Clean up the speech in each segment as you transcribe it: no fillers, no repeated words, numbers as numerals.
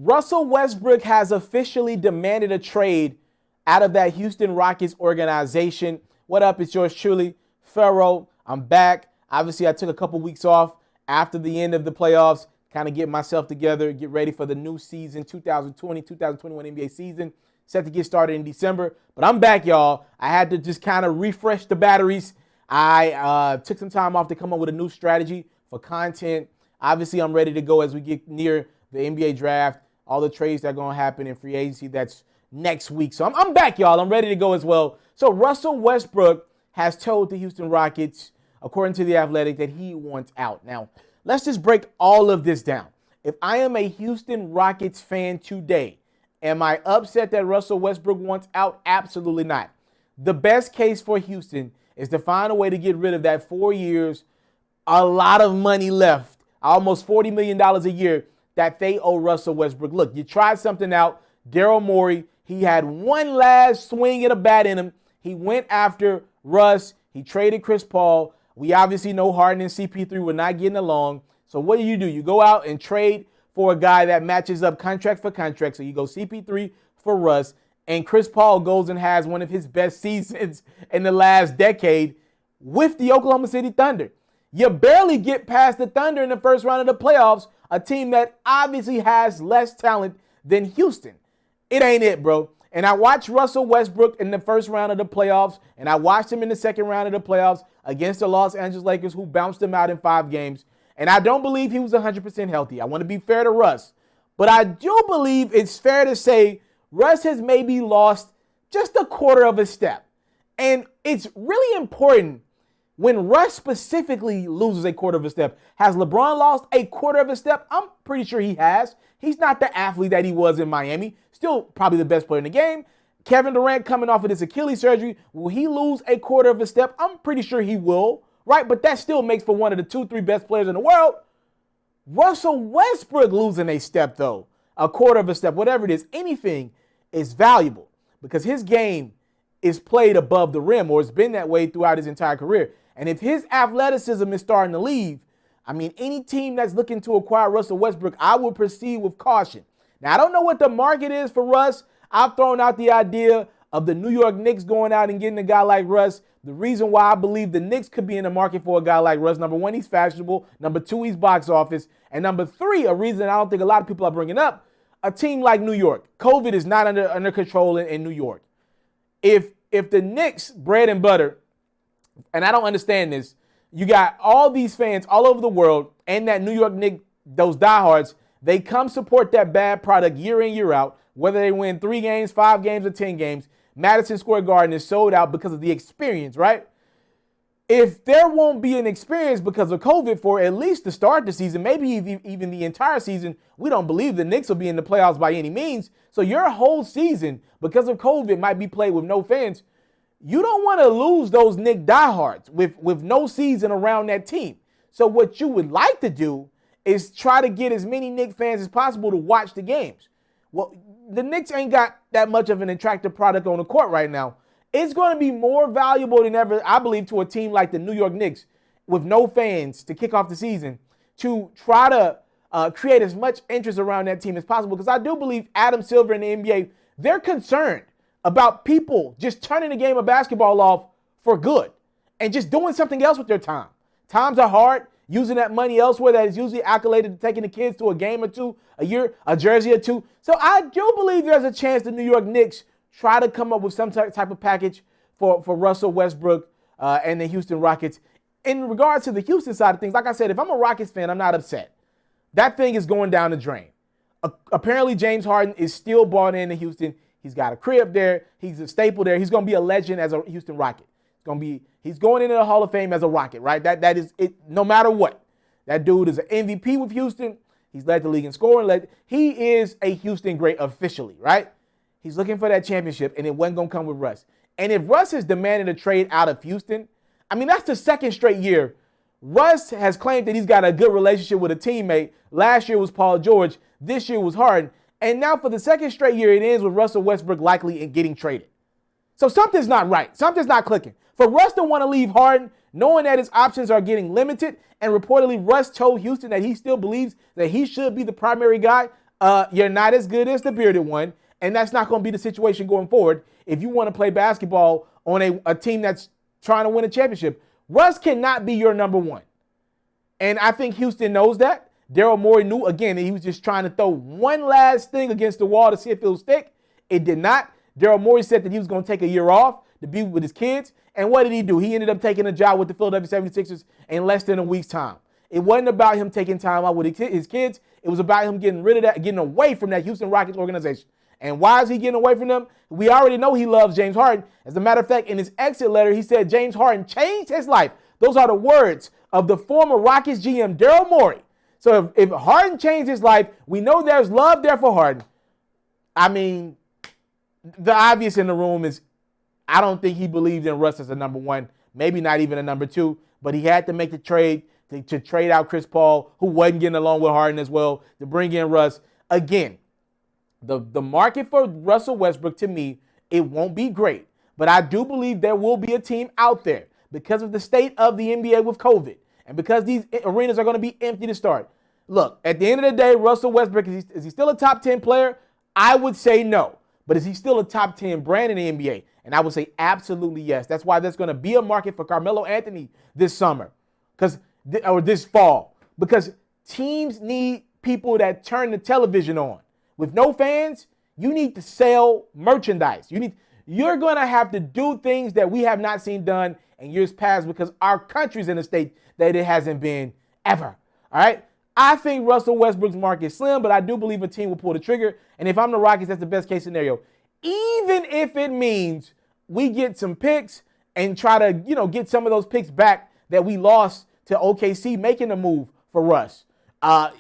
Russell Westbrook has officially demanded a trade out of that Houston Rockets organization. What up? It's yours truly, FERRO. I'm back. Obviously, I took a couple weeks off after the end of the playoffs, kind of get myself together, get ready for the new season, 2020-2021 NBA season, set to get started in December. But I'm back, y'all. I had to just kind of refresh the batteries. I took some time off to come up with a new strategy for content. Obviously, I'm ready to go as we get near the NBA draft, all the trades that are going to happen in free agency. That's next week. So I'm back, y'all. I'm ready to go as well. So Russell Westbrook has told the Houston Rockets, according to The Athletic, that he wants out. Now, let's just break all of this down. If I am a Houston Rockets fan today, am I upset that Russell Westbrook wants out? Absolutely not. The best case for Houston is to find a way to get rid of that 4 years, a lot of money left, almost $40 million a year that they owe Russell Westbrook. Look, you tried something out. Daryl Morey, he had one last swing at a bat in him. He went after Russ. He traded Chris Paul. We obviously know Harden and CP3 were not getting along. So what do? You go out and trade for a guy that matches up contract for contract. So you go CP3 for Russ, and Chris Paul goes and has one of his best seasons in the last decade with the Oklahoma City Thunder. You barely get past the Thunder in the first round of the playoffs, a team that obviously has less talent than Houston. It ain't it, bro. And I watched Russell Westbrook in the first round of the playoffs, and I watched him in the second round of the playoffs against the Los Angeles Lakers, who bounced him out in 5 games. And I don't believe he was 100% healthy. I want to be fair to Russ. But I do believe it's fair to say Russ has maybe lost just a quarter of a step. And it's really important when Russ specifically loses a quarter of a step. Has LeBron lost a quarter of a step? I'm pretty sure he has. He's not the athlete that he was in Miami. Still probably the best player in the game. Kevin Durant coming off of his Achilles surgery. Will he lose a quarter of a step? I'm pretty sure he will, right? But that still makes for one of the 2-3 best players in the world. Russell Westbrook losing a step, though, a quarter of a step, whatever it is, anything is valuable because his game is played above the rim, or it's been that way throughout his entire career. And if his athleticism is starting to leave, I mean, any team that's looking to acquire Russell Westbrook, I would proceed with caution. Now, I don't know what the market is for Russ. I've thrown out the idea of the New York Knicks going out and getting a guy like Russ. The reason why I believe the Knicks could be in the market for a guy like Russ, number one, he's fashionable. Number two, he's box office. And number three, a reason I don't think a lot of people are bringing up, a team like New York. COVID is not under control in New York. If the Knicks, bread and butter, and I don't understand this, you got all these fans all over the world and that New York Knicks, those diehards, they come support that bad product year in, year out, whether they win 3 games, 5 games, or 10 games. Madison Square Garden is sold out because of the experience, right? If there won't be an experience because of COVID for at least the start of the season, maybe even the entire season, we don't believe the Knicks will be in the playoffs by any means. So your whole season, because of COVID, might be played with no fans. You don't want to lose those Knicks diehards with no season around that team. So what you would like to do is try to get as many Knicks fans as possible to watch the games. Well, the Knicks ain't got that much of an attractive product on the court right now. It's going to be more valuable than ever, I believe, to a team like the New York Knicks with no fans to kick off the season to try to create as much interest around that team as possible. Because I do believe Adam Silver and the NBA, they're concerned about people just turning the game of basketball off for good and just doing something else with their time. Times are hard. Using that money elsewhere that is usually accoladed to taking the kids to a game or two a year, a jersey or two. So I do believe there's a chance the New York Knicks try to come up with some type of package for Russell Westbrook and the Houston Rockets. In regards to the Houston side of things, like I said, if I'm a Rockets fan, I'm not upset. That thing is going down the drain. Apparently, James Harden is still bought into Houston. He's got a crib there. He's a staple there. He's going to be a legend as a Houston Rocket. He's going into the Hall of Fame as a Rocket, right? That is it. No matter what, that dude is an MVP with Houston. He's led the league in scoring. He is a Houston great officially, right? He's looking for that championship, and it wasn't going to come with Russ. And if Russ has demanded a trade out of Houston, I mean, that's the second straight year. Russ has claimed that he's got a good relationship with a teammate. Last year was Paul George. This year was Harden. And now for the second straight year, it ends with Russell Westbrook likely in getting traded. So something's not right. Something's not clicking. For Russ to want to leave Harden, knowing that his options are getting limited, and reportedly Russ told Houston that he still believes that he should be the primary guy, You're not as good as the bearded one, and that's not going to be the situation going forward if you want to play basketball on a team that's trying to win a championship. Russ cannot be your number one. And I think Houston knows that. Daryl Morey knew, again, that he was just trying to throw one last thing against the wall to see if it would stick. It did not. Daryl Morey said that he was going to take a year off to be with his kids. And what did he do? He ended up taking a job with the Philadelphia 76ers in less than a week's time. It wasn't about him taking time out with his kids. It was about him getting rid of that, getting away from that Houston Rockets organization. And why is he getting away from them? We already know he loves James Harden. As a matter of fact, in his exit letter, he said James Harden changed his life. Those are the words of the former Rockets GM, Daryl Morey. So if Harden changed his life, we know there's love there for Harden. I mean, the obvious in the room is I don't think he believed in Russ as a number one, maybe not even a number two, but he had to make the trade to trade out Chris Paul, who wasn't getting along with Harden as well, to bring in Russ. Again, the market for Russell Westbrook, to me, it won't be great. But I do believe there will be a team out there because of the state of the NBA with COVID and because these arenas are going to be empty to start. Look, at the end of the day, Russell Westbrook, is he still a top 10 player? I would say no. But is he still a top 10 brand in the NBA? And I would say absolutely yes. That's why there's going to be a market for Carmelo Anthony this summer or this fall, because teams need people that turn the television on. With no fans, you need to sell merchandise. You're going to have to do things that we have not seen done in years past because our country's in a state that it hasn't been ever. All right? I think Russell Westbrook's market is slim, but I do believe a team will pull the trigger. And if I'm the Rockets, that's the best case scenario. Even if it means we get some picks and try to, get some of those picks back that we lost to OKC making a move for Russ.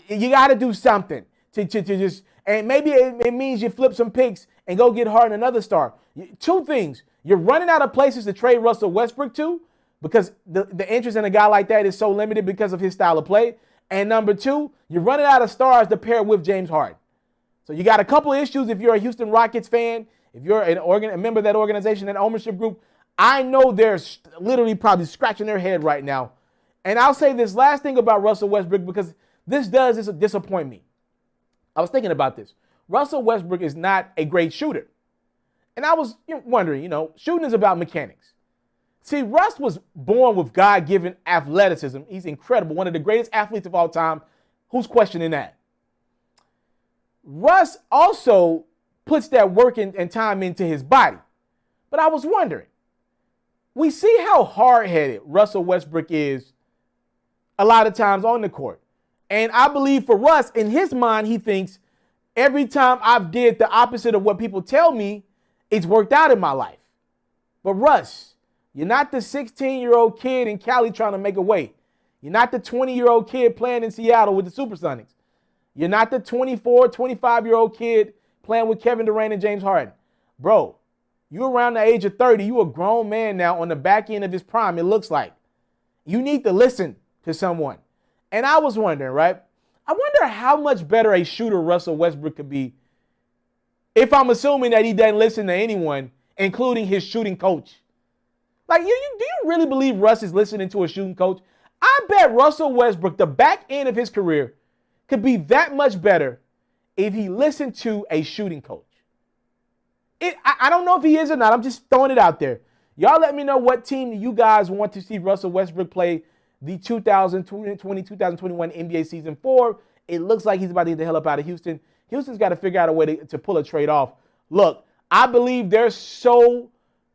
You got to do something to just, and maybe it means you flip some picks and go get Harden another star. Two things. You're running out of places to trade Russell Westbrook to because the interest in a guy like that is so limited because of his style of play. And number two, you're running out of stars to pair with James Harden. So you got a couple of issues if you're a Houston Rockets fan, if you're a member of that organization, that ownership group. I know they're literally probably scratching their head right now. And I'll say this last thing about Russell Westbrook because this does disappoint me. I was thinking about this. Russell Westbrook is not a great shooter. And I was wondering, shooting is about mechanics. See, Russ was born with God-given athleticism. He's incredible, one of the greatest athletes of all time. Who's questioning that? Russ also puts that work and time into his body. But I was wondering, we see how hard-headed Russell Westbrook is a lot of times on the court. And I believe for Russ, in his mind, he thinks every time I've did the opposite of what people tell me, it's worked out in my life. But Russ, you're not the 16-year-old kid in Cali trying to make a way. You're not the 20-year-old kid playing in Seattle with the Supersonics. You're not the 24, 25-year-old kid playing with Kevin Durant and James Harden. Bro, you're around the age of 30. You're a grown man now on the back end of his prime, it looks like. You need to listen to someone. And I was wondering, right? I wonder how much better a shooter Russell Westbrook could be if I'm assuming that he doesn't listen to anyone, including his shooting coach. Like, do you really believe Russ is listening to a shooting coach? I bet Russell Westbrook, the back end of his career, could be that much better if he listened to a shooting coach. I don't know if he is or not. I'm just throwing it out there. Y'all let me know what team you guys want to see Russell Westbrook play the 2020-2021 NBA season for. It looks like he's about to get the hell up out of Houston. Houston's got to figure out a way to pull a trade off. Look, I believe they're so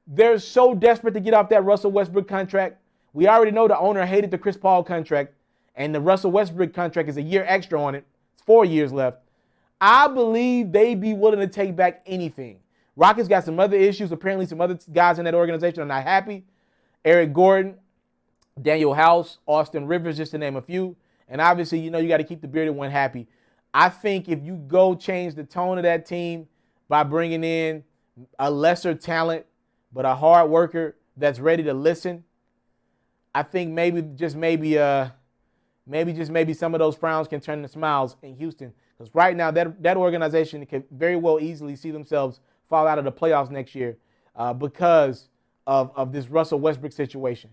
desperate to get off that Russell Westbrook contract. We already know the owner hated the Chris Paul contract, and the Russell Westbrook contract is a year extra on it. It's 4 years left. I believe they'd be willing to take back anything. Rockets got some other issues. Apparently some other guys in that organization are not happy. Eric Gordon, Daniel House, Austin Rivers, just to name a few. And obviously, you got to keep the bearded one happy. I think if you go change the tone of that team by bringing in a lesser talent, but a hard worker that's ready to listen, I think maybe some of those frowns can turn to smiles in Houston. Because right now, that organization can very well easily see themselves fall out of the playoffs next year because of this Russell Westbrook situation.